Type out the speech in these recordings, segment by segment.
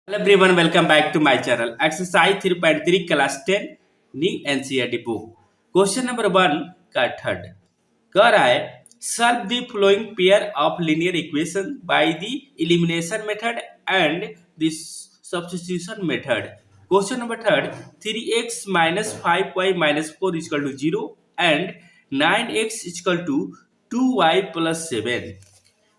Hello everyone, welcome back to my channel. Exercise 3.3 class 10 new NCERT book question number 1 का third कह रहा है solve the flowing pair of linear equation by the elimination method and the substitution method. Question number third 3x minus 5y minus 4 is equal to 0 and 9x is equal to 2y plus 7।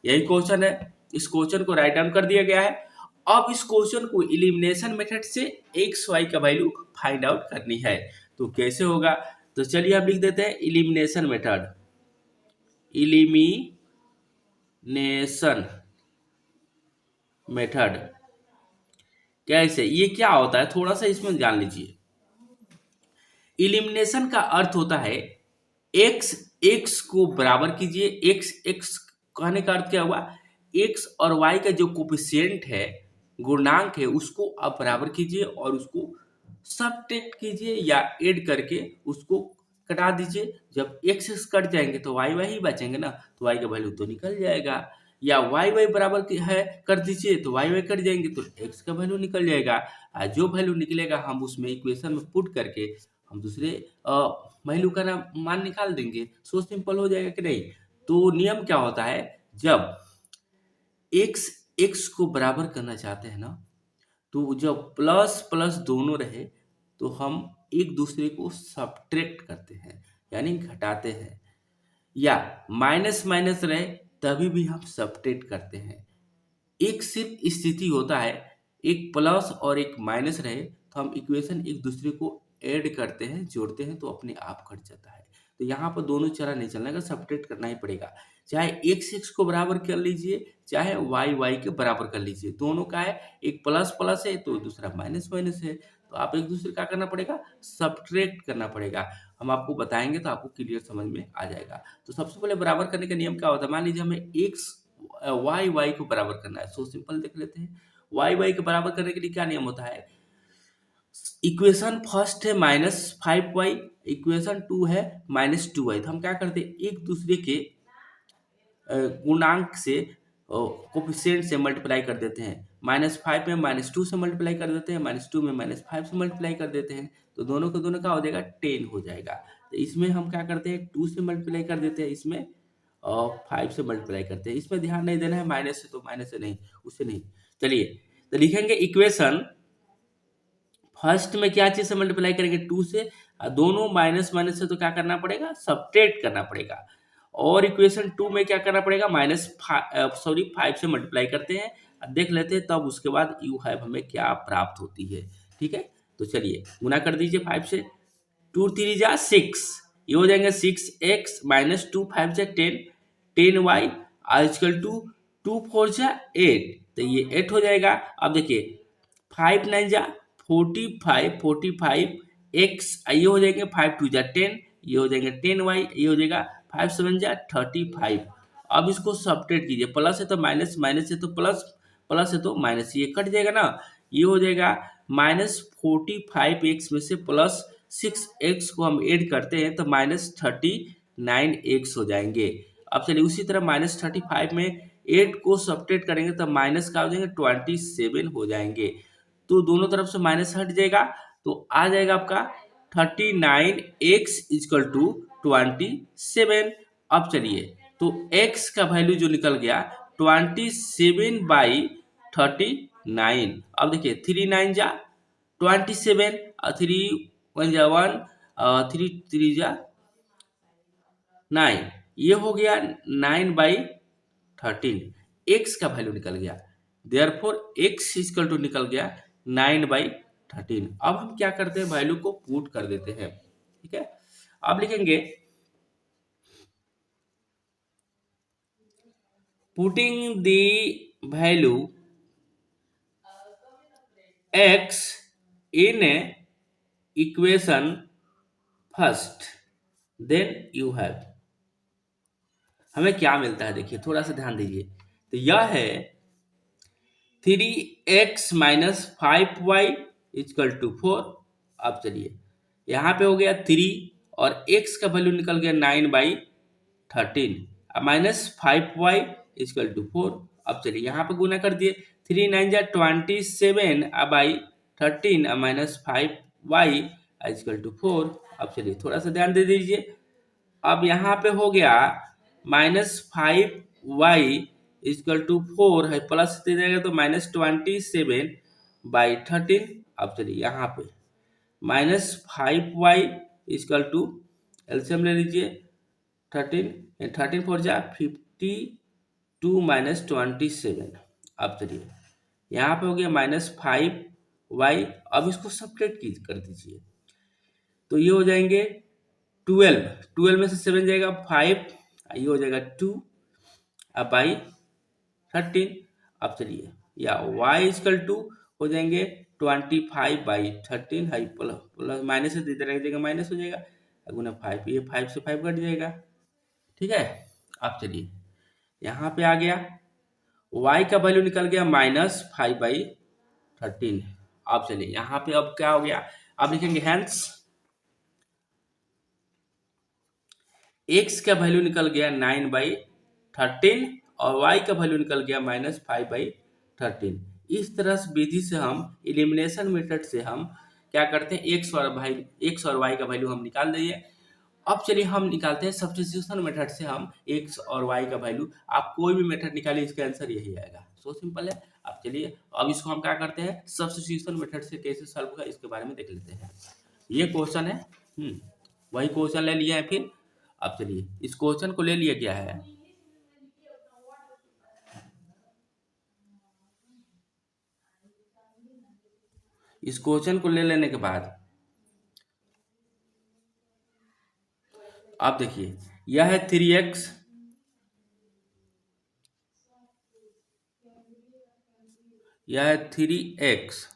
यही question है। इस question को write down कर दिया गया है। अब इस क्वेश्चन को एलिमिनेशन मेथड से एक्स वाई का वैल्यू फाइंड आउट करनी है। तो कैसे होगा? तो चलिए हम लिख देते हैं एलिमिनेशन मेथड। एलिमिनेशन मेथड कैसे, ये क्या होता है थोड़ा सा इसमें जान लीजिए। एलिमिनेशन का अर्थ होता है एक्स एक्स को बराबर कीजिए। एक्स एक्स कहने का अर्थ क्या हुआ? एक्स और वाई का जो कोफिशिएंट है, गुणांक है, उसको आप बराबर कीजिए और उसको सबट्रैक्ट कीजिए या ऐड करके उसको कटा दीजिए। जब एक्स एक्स कट जाएंगे तो वाई वाई ही बचेंगे ना, तो वाई का वैल्यू तो निकल जाएगा। या वाई वाई बराबर है कर दीजिए तो वाई वाई कट जाएंगे तो एक्स का वैल्यू निकल जाएगा। जो वैल्यू निकलेगा हम उसमें इक्वेशन में पुट करके हम दूसरे वैल्यू का मान निकाल देंगे। सो सिंपल हो जाएगा कि नहीं। तो नियम क्या होता है, जब एक्स एक्स को बराबर करना चाहते हैं ना, तो जब प्लस प्लस दोनों रहे तो हम एक दूसरे को सब्ट्रैक्ट करते हैं यानी घटाते हैं, या माइनस माइनस रहे तभी भी हम सब्ट्रैक्ट करते हैं। एक सिर्फ स्थिति होता है एक प्लस और एक माइनस रहे तो हम इक्वेशन एक दूसरे को ऐड करते हैं, जोड़ते हैं तो अपने आप कट जाता है। तो यहाँ पर दोनों चरा नहीं चलने का, सब्ट्रैक्ट करना ही पड़ेगा। चाहे एक्स एक्स को बराबर कर लीजिए चाहे वाई वाई के बराबर कर लीजिए, दोनों का है, एक प्लस प्लस है तो दूसरा माइनस माइनस है, तो आप एक दूसरे का करना पड़ेगा, सब्ट्रैक्ट करना पड़ेगा। हम आपको बताएंगे तो आपको क्लियर समझ में आ जाएगा। तो सबसे पहले बराबर करने का नियम क्या होता है, मान लीजिए हमें एक्स वाई वाई को बराबर करना है। सो सिंपल देख लेते हैं। वाई वाई को बराबर करने के लिए क्या नियम होता है, इक्वेशन फर्स्ट है -5y, इक्वेशन 2 है -2y। तो हम क्या करते हैं, एक दूसरे के गुणांक से कोफिशिएंट से मल्टीप्लाई कर देते हैं। -5 में -2 से मल्टीप्लाई कर देते हैं, -2 में -5 से मल्टीप्लाई कर देते हैं, तो दोनों का दोनों क्या हो जाएगा, 10 हो जाएगा। तो इसमें हम क्या करते हैं, 2 से मल्टीप्लाई कर देते हैं, इसमें और 5 से मल्टीप्लाई करते हैं। इसमें ध्यान नहीं देना है, माइनस से तो माइनस से नहीं, उससे नहीं। चलिए तो लिखेंगे इक्वेशन फर्स्ट में क्या चीज से मल्टीप्लाई करेंगे, 2 से, दोनों माइनस माइनस से तो क्या करना पड़ेगा, सब्ट्रैक्ट करना पड़ेगा। और इक्वेशन 2 में क्या करना पड़ेगा, -5 से मल्टीप्लाई करते हैं, देख लेते हैं तब उसके बाद यू हैव हमें क्या प्राप्त होती है। ठीक है, तो चलिए गुना कर दीजिए 5 से। 2 3 जा 6, ये हो जाएंगे 6x - 2 5 जा 10, 10y इक्वल टू 2 4 जा 8, तो ये 8 हो जाएगा। अब देखिए 5 9 जा 45 x, ये हो जाएंगे 5 2 जा 10, ये हो जाएंगे 10y, ये हो जाएगा 5 7 जा 35। अब इसको सब्ट्रैक्ट कीजिए, प्लस है तो माइनस, माइनस है तो प्लस, प्लस है तो माइनस, ये कट जाएगा ना। ये हो जाएगा -45x में से प्लस 6x को हम ऐड करते हैं तो -39x हो जाएंगे। अब चलिए उसी तरह -35 में 8 को सब्ट्रैक्ट करेंगे तो माइनस का हो जाएंगे 27 हो जाएंगे। तो दोनों तरफ से माइनस हट जाएगा तो आ जाएगा आपका 39x इक्वल टू 27। अब चलिए तो x का वैल्यू जो निकल गया 27/39। अब देखिए 3 9 जा 27, 3 1 जा 1, 3 3 जा 9, ये हो गया 9/13। x का वैल्यू निकल गया, देयरफॉर x इक्वल टू निकल गया 9/13। अब हम क्या करते हैं, वैल्यू को पुट कर देते हैं। ठीक है, अब लिखेंगे putting the value x in equation first then you have, हमें क्या मिलता है देखिए थोड़ा सा ध्यान दीजिए। तो यह है 3x - 5y इक्वल टू 4। अब चलिए यहाँ पे हो गया 3 और x का वैल्यू निकल गया 9/13, -5y इक्वल टू 4। अब चलिए यहाँ पे गुना कर दिए, 3 9 जा 27 by 13 minus 5y is equal to 4। अब चलिए थोड़ा सा ध्यान दे दीजिए। अब यहाँ पे हो गया -5y इजकल टू 4 है, प्लस दे जाएगा तो -27/13। अब चलिए यहाँ पे -5y इजकल टू, एलसीएम ले लीजिए, 13 13 4 जा 52 माइनस 27। अब चलिए यहाँ पे हो गया -5y। अब इसको सब्ट्रैक्ट कर दीजिए तो ये हो जाएंगे 12, 12 में से 7 जाएगा 5, ये हो जाएगा 2 अब बाई 13। अब चलिए या y इजकल टू हो जाएंगे 25/13 है, प्लस प्लस माइनस से इधर रह जाएगा, माइनस हो जाएगा, गुना 5, ये 5 से 5 कट जाएगा। ठीक है। अब चलिए यहाँ पे आ गया y का वैल्यू निकल गया -5/13। अब चलिए यहाँ पे अब क्या हो गया, अब लिखेंगे हैंस x का वैल्यू निकल गया 9/13 और y का वैल्यू निकल गया -5/13। इस तरह से विधि से हम एलिमिनेशन मेथड से हम क्या करते हैं, x और y का वैल्यू हम निकाल देंगे। अब चलिए हम निकालते हैं सब्स्टिट्यूशन मेथड से हम x और y का वैल्यू। आप कोई भी मेथड निकालिए, इसका आंसर यही आएगा, सो सिंपल है। अब चलिए अब इसको हम क्या करते हैं, सब्स्टिट्यूशन मेथड से कैसे सॉल्व होगा इसके बारे में देख लेते हैं। ये क्वेश्चन है, वही क्वेश्चन ले लिया है फिर। अब चलिए इस क्वेश्चन को ले लिया गया है, इस क्वेश्चन को ले लेने के बाद आप देखिए यह है 3x, यह है 3x,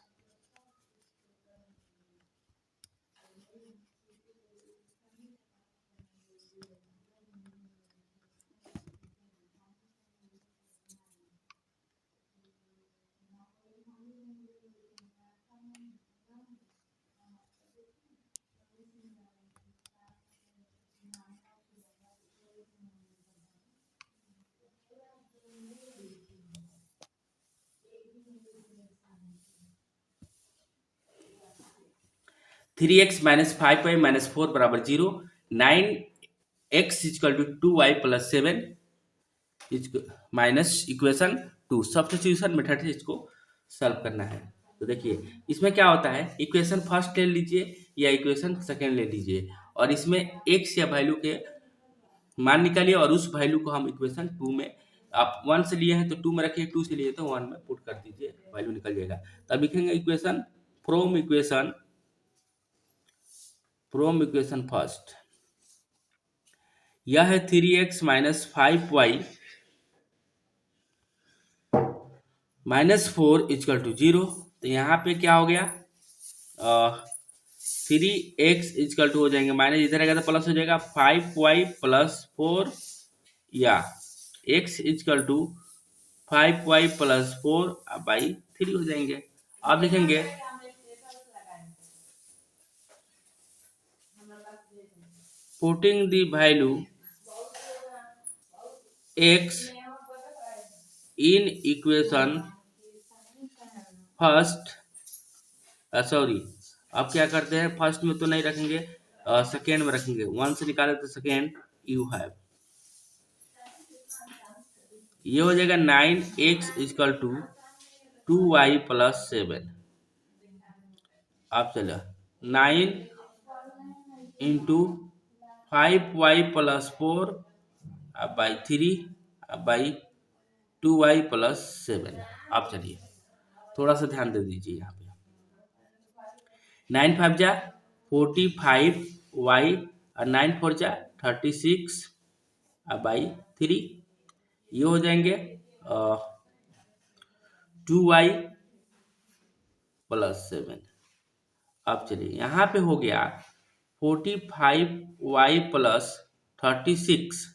three x minus 5y minus 4 बराबर 0, 9x equal to 2y plus 7 minus equation 2। Substitution method से इसको सॉल्व करना है। तो देखिए इसमें क्या होता है, इक्वेशन फर्स्ट ले लीजिए या इक्वेशन सेकेंड ले लीजिए और इसमें x या वैल्यू के मान निकालिए और उस वैल्यू को हम इक्वेशन 2 में, आप 1 से लिए हैं तो 2 में रखिए, 2 से लिए तो 1 में पुट कर दीजिए, वैल्यू निकल जाएगा। तब लिखेंगे इक्वेशन फ्रॉम इक्वेशन फर्स्ट, यह है 3x minus 5y minus 4 is equal to 0। तो यहाँ पे क्या हो गया, 3x इजकल टू हो जाएंगे माइनस, इधर आएगा तो प्लस हो जाएगा 5y प्लस 4 या x equal to 5y plus 4 by 3 हो जाएंगे। अब लिखेंगे putting the value x in equation first, sorry अब क्या करते हैं, फर्स्ट में तो नहीं रखेंगे, सेकेंड में रखेंगे, 1 से निकाले तो सेकेंड यू हैव, ये हो जाएगा 9x equal to 2y plus 7। अब चलो 9 इंटू 5y प्लस 4 अब बाई 3 अब बाई 2y प्लस 7। अब चलिए थोड़ा सा ध्यान दे दीजिए यहाँ पे, 9 5 जा 45y और 9 4 जा 36 अब बाई 3, ये हो जाएंगे 2y प्लस 7। अब चलिए यहाँ पे हो गया 45y प्लस 36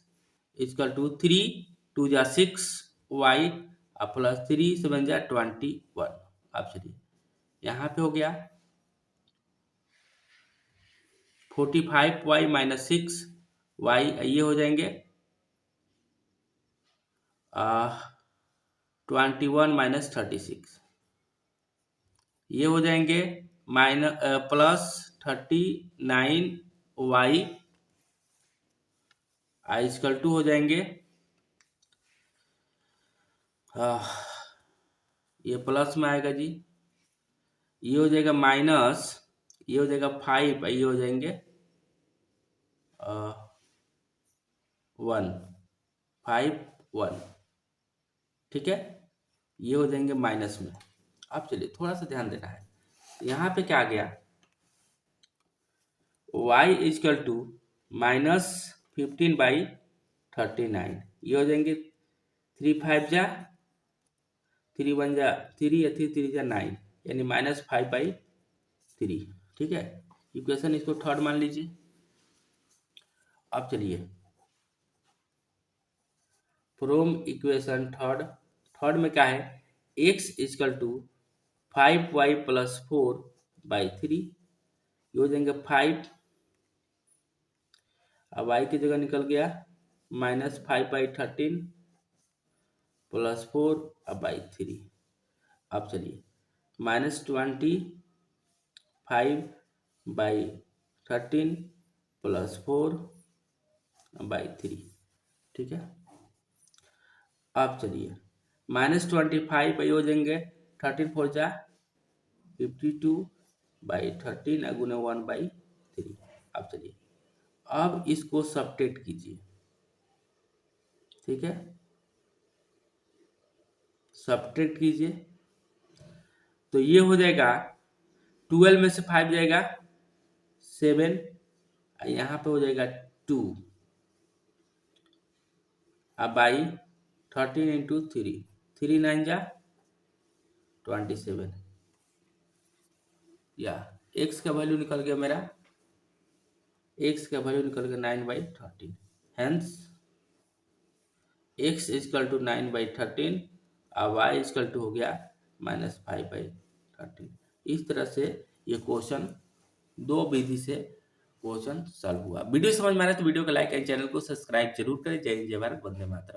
इजकल टू 3 2 जा 6y प्लस 3 7 जा 21। अब चलिए यहाँ पे हो गया 45y माइनस 6y, ये हो जाएंगे 21 माइनस 36, ये हो जाएंगे प्लस 39y i/2 हो जाएंगे। ये प्लस में आएगा जी, ये हो जाएगा माइनस, ये हो जाएगा 5, ये हो जाएंगे 1, 5 1, ठीक है, ये हो जाएंगे माइनस में। अब चलिए थोड़ा सा ध्यान देना है, यहाँ पे क्या आ गया, y माइनस 15/39, ये हो जाएंगे 3 5 जा 3 1 जा 3 या 3 3 जा 9, यानी -5/3, ठीक है। इक्वेशन इसको थर्ड मान लीजिए। अब चलिए फ्रॉम इक्वेशन थर्ड में क्या है, x = 5y + 4/3, ये हो जाएंगे 5, अब y की जगह निकल गया -5/13 + 4/3। अब चलिए -25/13 + 4/3, ठीक है। अब चलिए -25 ये हो जाएंगे 13 4 जा 52/13 गुने 1/3। अब चलिए अब इसको सब्ट्रैक्ट कीजिए, ठीक है, सब्ट्रैक्ट कीजिए तो ये हो जाएगा 12 में से 5 जाएगा 7, यहाँ पे हो जाएगा 2, अब आई 13 × 3, 3 9 जा 27, या x का वैल्यू निकल गया मेरा, x का वैल्यू निकल गया 9/13, हेंस x = 9/13 और y = हो गया -5/13। इस तरह से ये क्वेश्चन दो विधि से क्वेश्चन सॉल्व हुआ। वीडियो समझ में आ रहा है तो वीडियो को लाइक एंड चैनल को सब्सक्राइब जरूर करें। जय हिंद, जय भारत, वंदे मातरम।